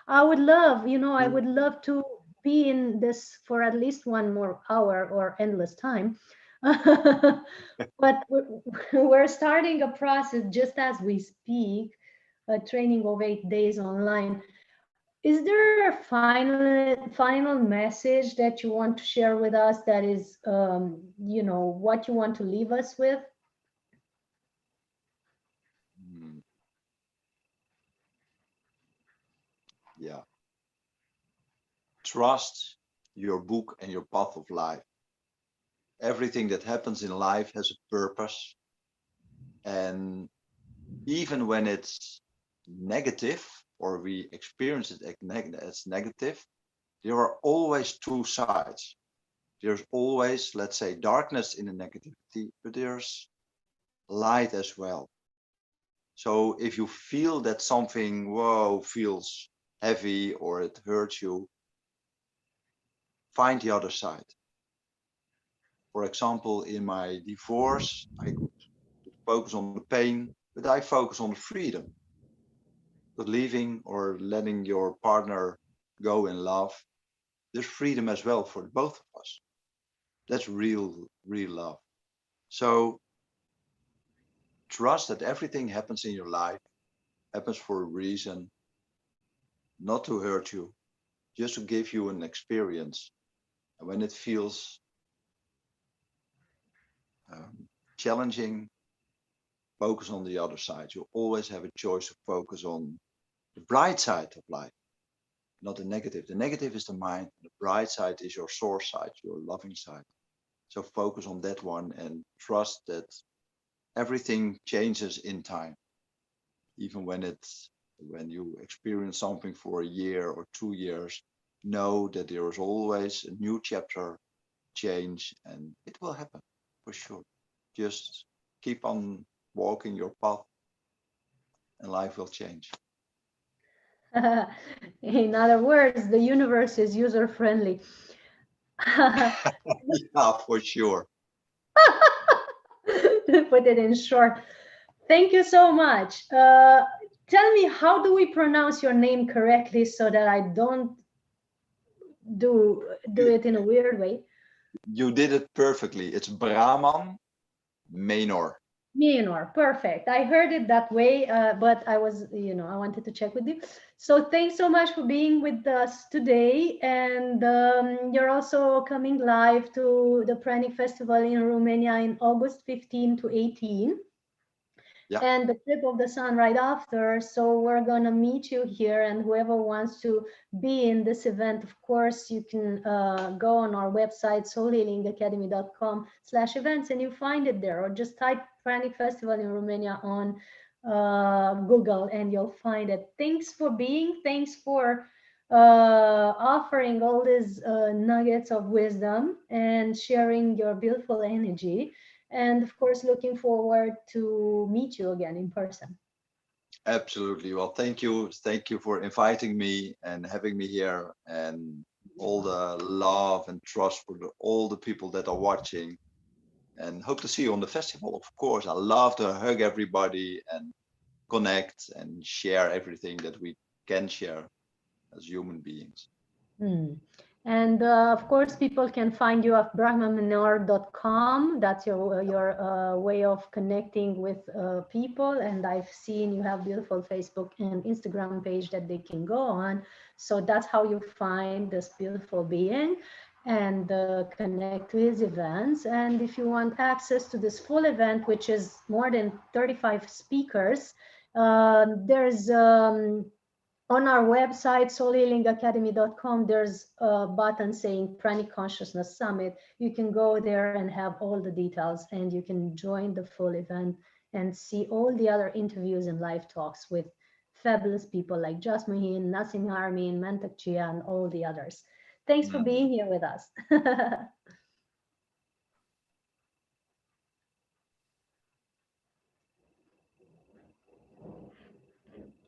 I would love to be in this for at least one more hour or endless time. But we're starting a process just as we speak, a training of 8 days online. Is there a final message that you want to share with us that is, what you want to leave us with? Mm, yeah. Trust your book and your path of life. Everything that happens in life has a purpose. And even when it's negative or we experience it as negative, there are always two sides. There's always, let's say, darkness in the negativity, but there's light as well. So if you feel that something, whoa, feels heavy or it hurts you, find the other side. For example, in my divorce, I could focus on the pain, but I focus on the freedom. But leaving or letting your partner go in love, there's freedom as well for both of us. That's real love. So trust that everything happens in your life happens for a reason. not to hurt you, just to give you an experience. And when it feels challenging, focus on the other side. You always have a choice to focus on the bright side of life, not the negative. The negative is the mind. The bright side is your source side, your loving side. So focus on that one and trust that everything changes in time. Even when you experience something for a year or 2 years, know that there is always a new chapter, change, and it will happen for sure. Just keep on walking your path and life will change. In other words, the universe is user friendly. Yeah, for sure. To put it in short. Thank you so much. Tell me, how do we pronounce your name correctly so that I don't do it in a weird way? You did it perfectly. It's Brahman Menor. Menor, perfect. I heard it that way, but I was, I wanted to check with you. So thanks so much for being with us today. And you're also coming live to the Pranic Festival in Romania in August 15 to 18. Yeah. And the Trip of the Sun right after. So we're going to meet you here, and whoever wants to be in this event, of course, you can go on our website, soulhealingacademy.com/events, and you find it there, or just type Pranic Festival in Romania on Google and you'll find it. Thanks for being, thanks for offering all these nuggets of wisdom and sharing your beautiful energy. And of course, looking forward to meet you again in person. Absolutely. Well, thank you. Thank you for inviting me and having me here, and all the love and trust for all the people that are watching, and hope to see you on the festival. Of course, I love to hug everybody and connect and share everything that we can share as human beings. And of course, people can find you at brahmanmenor.com. That's your way of connecting with people. And I've seen you have beautiful Facebook and Instagram page that they can go on. So that's how you find this beautiful being and connect to his events. And if you want access to this full event, which is more than 35 speakers, there's on our website, soulhealingacademy.com, there's a button saying Pranic Consciousness Summit. You can go there and have all the details, and you can join the full event and see all the other interviews and live talks with fabulous people like Jasmine, Nassim Harmin, Mantak Chia, and all the others. Thanks for being here with us.